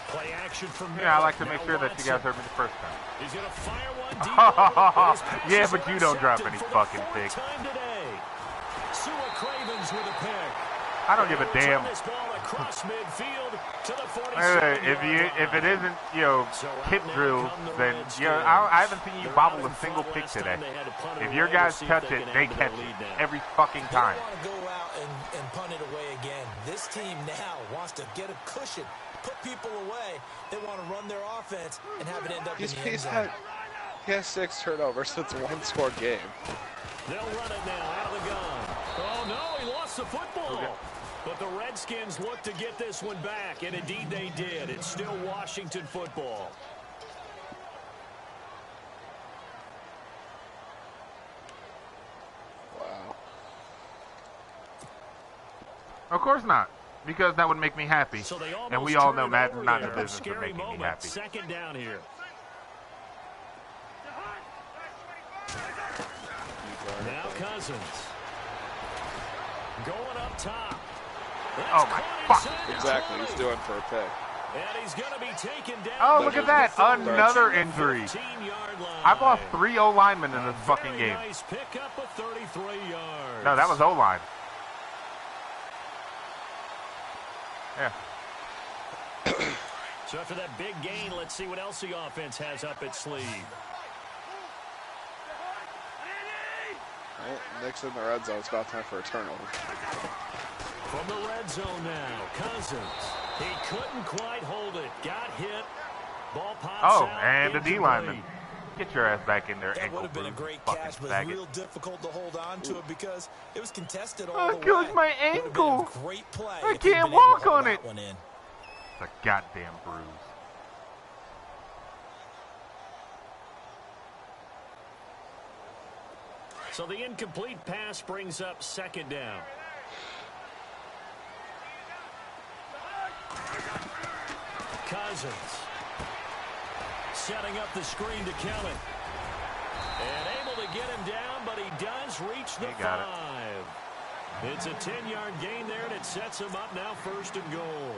Play action from I like to make sure that you guys heard me the first time. He's going to fire one deep. Yeah, but you don't drop any fucking picks. Cravens with a pick. I don't give a damn. This ball across midfield to the 47. If it isn't tip drills, then I haven't seen you bobble a single pick today. If your guys touch it, they catch it every fucking time. They want to go out and punt it away again. This team now wants to get a cushion, put people away. They want to run their offense and have it end up in the end zone. He has 6 turnovers. It's a 1-score game. They'll run it now out of the gun. Oh, no, he lost the football. Okay. But the Redskins look to get this one back, and indeed they did. It's still Washington football. Wow. Of course not, because that would make me happy. So and we all know Madden's not in the business of making me happy. Second down here. Now Cousins. Going up top. Oh my fuck. Exactly, he's doing for a pick. And he's going to be taken down. Oh, look at that. Another injury. I've lost 3 O-linemen in this fucking game. Nice pick up of 33 yards. No, that was O-line. Yeah. So after that big gain, let's see what else the offense has up its sleeve. Well, Nick's in the red zone. It's about time for a turnover. From the red zone now, Cousins. He couldn't quite hold it. Got hit. Ball pops out. And the D-lineman. Get your ass back in there, that ankle would have been a great catch, but it's real difficult to hold on to it because it was contested all the way. I killed my ankle. Great play. I can't walk on it. It's a goddamn bruise. So the incomplete pass brings up second down. Cousins setting up the screen to Kelly. And able to get him down, but he does reach the 5. It's a 10-yard gain there, and it sets him up now 1st and goal.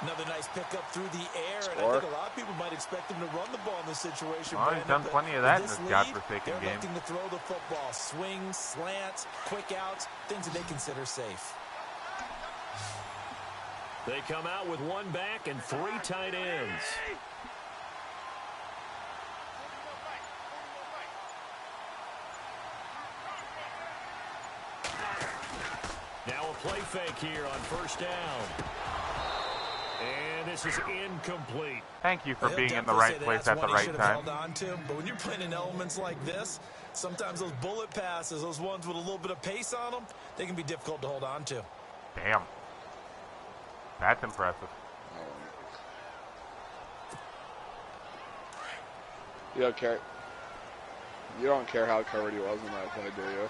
Another nice pickup through the air, and I think a lot of people might expect him to run the ball in this situation. Well, he's done plenty of that in this godforsaken they're game. electing to throw the football. Swings, slants, quick outs, things that they consider safe. They come out with 1 back and 3 tight ends. Now a play fake here on 1st down. And this is incomplete. Thank you for being in the right place at the right time. Held on to, but when you're playing in elements like this, sometimes those bullet passes, those ones with a little bit of pace on them, they can be difficult to hold on to. Damn. That's impressive. You don't care. You don't care how covered he was in that play, do you?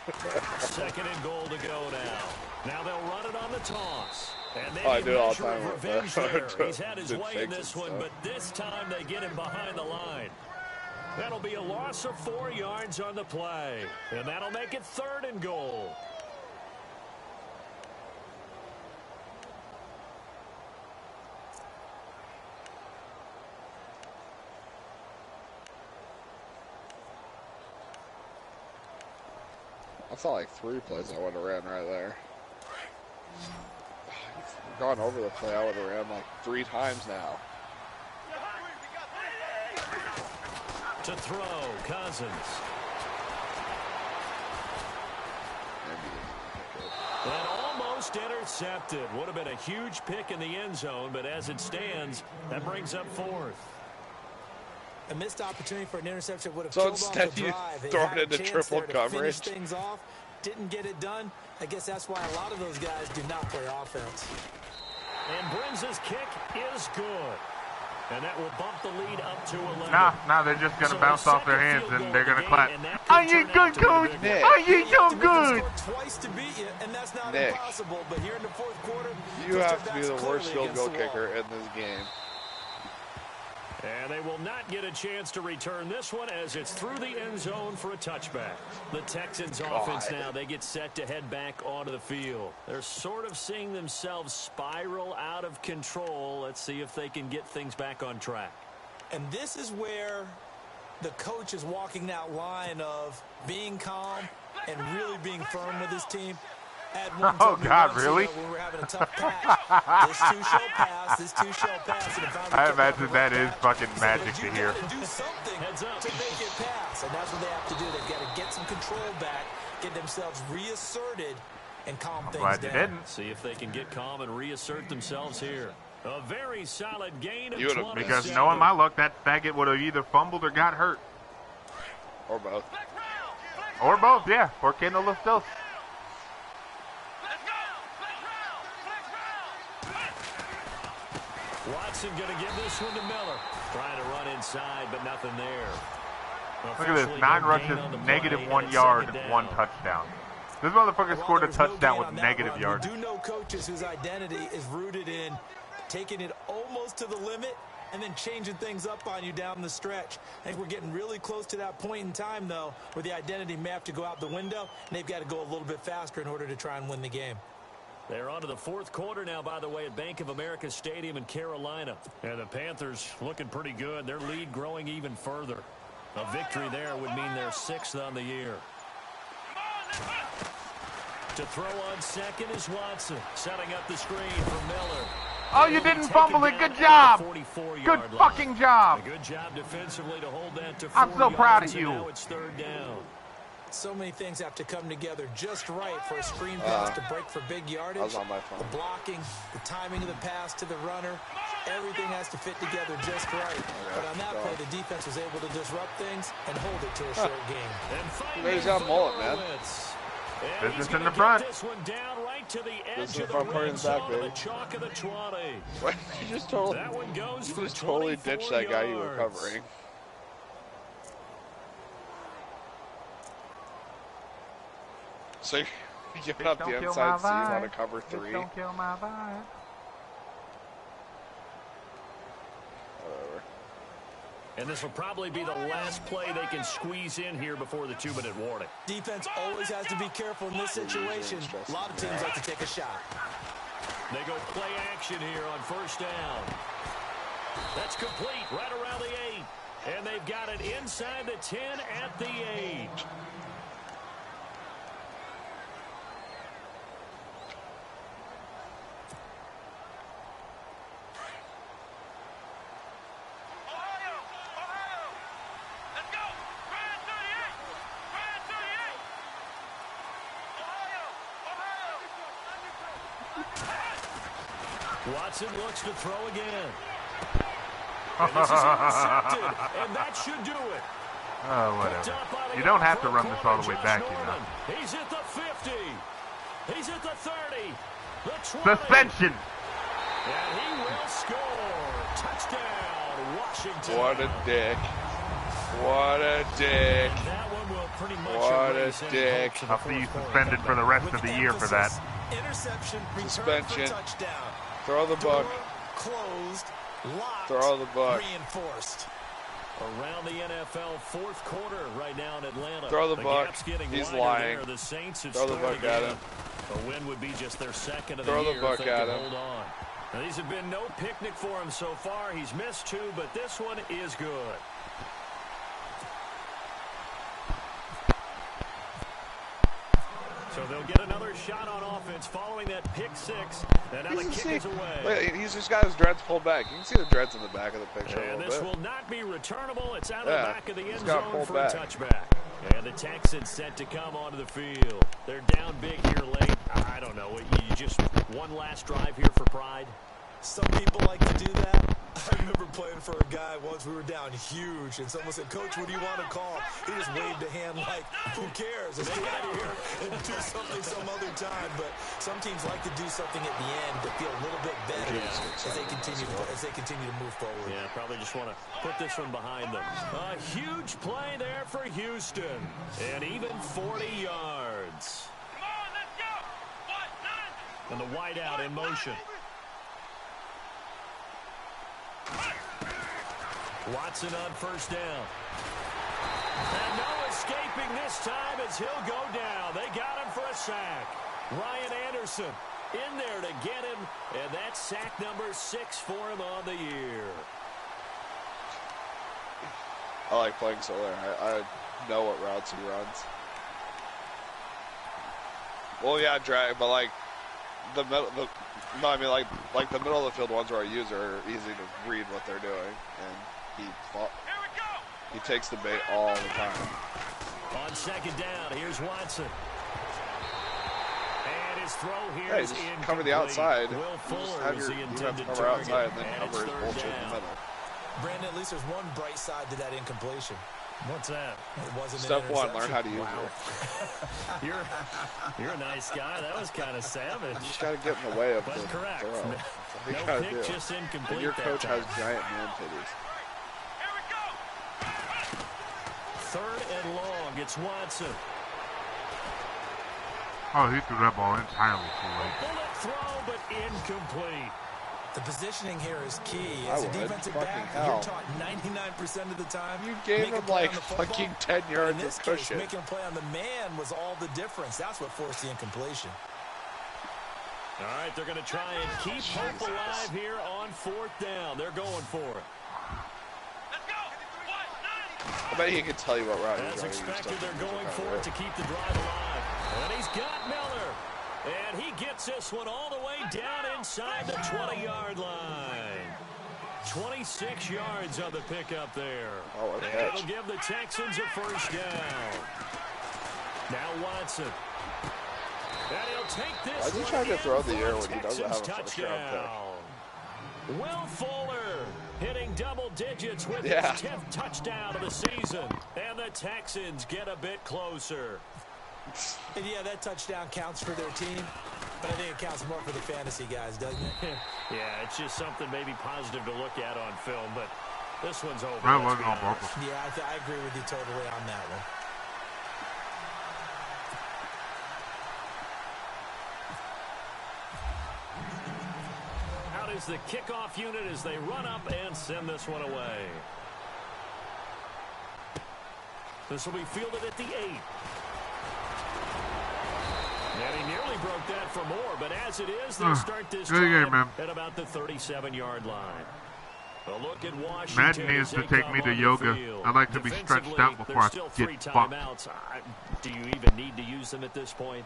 2nd and goal to go now. Now they'll run it on the toss. And maybe I do it all the time. Revenge there. He's had his way in this one, but this time they get him behind the line. That'll be a loss of 4 yards on the play. And that'll make it 3rd and goal. I saw like 3 plays I would have ran right there. Gone over the play, I would have ran like 3 times now. To throw, Cousins. And almost intercepted. Would have been a huge pick in the end zone, but as it stands, that brings up 4th. A missed opportunity for an interception would have so killed off the instead you drive. throw it into triple coverage. Finish things off, didn't get it done. I guess that's why a lot of those guys do not play offense. And Brim's kick is good. And that will bump the lead up to 11. Nah, they're just going to bounce off their hands and they're going to clap. Are you good, coach? Nick. Are you so good? Twice to beat you, and that's not Nick, impossible. But here in the 4th quarter, you have to be the worst field goal kicker in this game. And they will not get a chance to return this one as it's through the end zone for a touchback. The Texans offense now, they get set to head back onto the field. They're sort of seeing themselves spiral out of control. Let's see if they can get things back on track. And this is where the coach is walking that line of being calm and really being firm with his team. Oh, God, really? When we were having a tough patch. This 2 shall pass. This 2 shall pass. And I imagine that is fucking magic to hear. Do something to make it pass. And that's what they have to do. They've got to get some control back, get themselves reasserted, and calm things down. Glad you didn't. See if they can get calm and reassert themselves here. A very solid gain of 27. Because knowing my luck, that faggot would have either fumbled or got hurt. Or both. Or both, yeah. Por qué no los dos? Watson going to give this one to Miller. Trying to run inside, but nothing there. Look at this. 9 rushes, -1 yard, 1 touchdown. This motherfucker scored a touchdown with negative yards. We do know coaches whose identity is rooted in taking it almost to the limit and then changing things up on you down the stretch. I think we're getting really close to that point in time, though, where the identity may have to go out the window, and they've got to go a little bit faster in order to try and win the game. They're on to the 4th quarter now, by the way, at Bank of America Stadium in Carolina. And the Panthers looking pretty good. Their lead growing even further. A victory there would mean they're 6th on the year. To throw on second is Watson, setting up the screen for Miller. Oh, you didn't fumble it. Good job. Good fucking job. A good job defensively to hold that to 4 I'm so proud of you. Now it's 3rd down. So many things have to come together just right for a screen pass to break for big yardage. That was on my phone. The blocking, the timing of the pass to the runner, everything has to fit together just right. But on that play, the defense was able to disrupt things and hold it to a short game. He's got a mullet, man. Business in the front. This one down right to the edge This is of the front part red of the back, zone of the baby. chalk of the 20. You just totally, That one goes you for just totally ditched that guy you were yards. covering. So you're giving up the inside seam on a cover 3. Don't kill my vibe. Whatever. And this will probably be the last play they can squeeze in here before the 2-minute warning. Defense always has to be careful in this situation. A lot of teams like to take a shot. They go play action here on first down. That's complete right around the 8. And they've got it inside the 10 at the 8. Watson looks to throw again. And this is intercepted, and that should do it. Oh, whatever. You don't have to run this all the way back, you know. He's at the 50. He's at the 30. The 20. Suspension. And he will score. Touchdown, Washington. What a dick. What a dick. And that one will pretty much What a dick. I'll see you suspended for the rest of the year for that. Interception, Suspension. for touchdown. Throw the buck. Closed, locked, Throw the buck. reinforced. Around the NFL fourth quarter right now in Atlanta. Throw the buck. Gap's getting He's wider lying. there. The Saints have Throw the started buck at again. him. A win would be just their second of Throw the the year buck if they at can him. hold on. Now, these have been no picnic for him so far. He's missed 2, but this one is good. So they'll get another shot on offense following that pick 6. And now the kick is away. Wait, he's just got his dreads pulled back. You can see the dreads in the back of the picture And a this little bit. will not be returnable. It's out of Yeah, the back of the end he's got zone pulled for back. a touchback. And the Texans set to come onto the field. They're down big here late. I don't know. You just one last drive here for pride? Some people like to do that. I remember playing for a guy once. We were down huge, and someone said, "Coach, what do you want to call?" He just waved a hand like, "Who cares? Let's get out of here and do something some other time." But some teams like to do something at the end to feel a little bit better as they continue to move forward. Yeah, probably just want to put this one behind them. A huge play there for Houston, and even 40 yards. Come on, let's go! And the wideout in motion. Watson on first down. And no escaping this time as he'll go down. They got him for a sack. Ryan Anderson in there to get him, and that's sack number 6 for him on the year. I like playing Soler. I know what routes he runs. Well, yeah, drag, but like the middle, like the middle of the field ones where I use are easy to read what they're doing, and he takes the bait all the time. On second down, here's Watson. And his throw here Hey, is just incomplete. cover the outside. Will Fuller Have is the you have intended to cover target. outside and then And cover it's his third bullshit in down. the middle. Brandon, at least there's one bright side to that incompletion. What's that? It wasn't Step an 1, learn interception. how to use it. You're a nice guy. That was kind of savage. You just got to get in the way of But the correct. throw. That's what you No gotta pick, do. just incomplete. And your that coach time. has giant man titties. Third and long. It's Watson. Oh, he threw that ball entirely too late. Bullet throw, but incomplete. The positioning here is key. I As a would. defensive Fucking back, hell. you're taught 99% of the time. You gave make a him play like on the football. fucking 10 yards In this of case, cushion. making a play on the man was all the difference. That's what forced the incompletion. All right, they're going to try and keep hope alive here on fourth down. They're going for it. I bet he could tell you what route As he's expected, they're going for it to keep the drive alive. And he's got Miller. And he gets this one all the way down inside the 20-yard line. 26 yards on the pickup there. Oh, what a and catch. it'll give the Texans a first down. Now Watson. And he'll take this Why's he one trying to in throw the for air a when he doesn't Texans have a first-round pick? touchdown. Will Fuller hitting double digits with Yeah. his 10th touchdown of the season. And the Texans get a bit closer. And yeah, that touchdown counts for their team, but I think it counts more for the fantasy guys, doesn't it? Yeah, it's just something maybe positive to look at on film, but this one's over. That let's wasn't be on honest. purpose. Yeah, I agree with you totally on that one. is the kickoff unit as they run up and send this one away. This will be fielded at the 8. And he nearly broke that for more, but as it is, they'll start this time at about the 37-yard line. A look at Washington. Matt needs to take me to yoga. I like to be stretched out before I get fucked. Do you even need to use them at this point?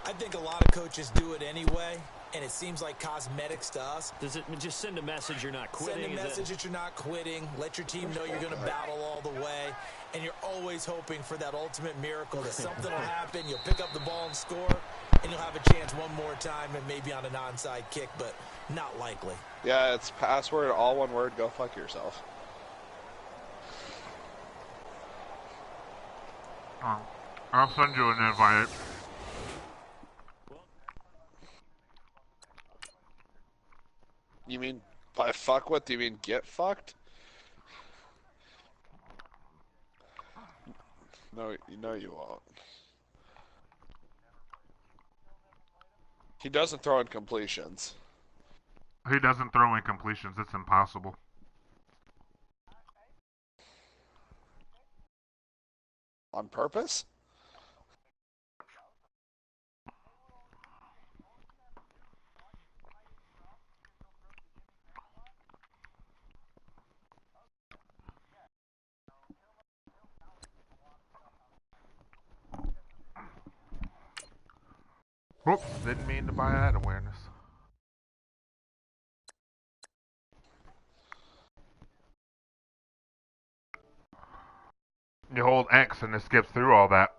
I think a lot of coaches do it anyway, and it seems like cosmetics to us. Does it just send a message you're not quitting? Send a message that you're not quitting. Let your team know you're going to battle all the way, and you're always hoping for that ultimate miracle that something will happen. You'll pick up the ball and score, and you'll have a chance one more time and maybe on an onside kick, but not likely. Yeah, it's password, all one word, go fuck yourself. I'll send you an invite. You mean by fuck with, do you mean get fucked? No, you won't. He doesn't throw in completions. He doesn't throw in completions. It's impossible. On purpose? Whoops, didn't mean to buy that awareness. You hold X and it skips through all that.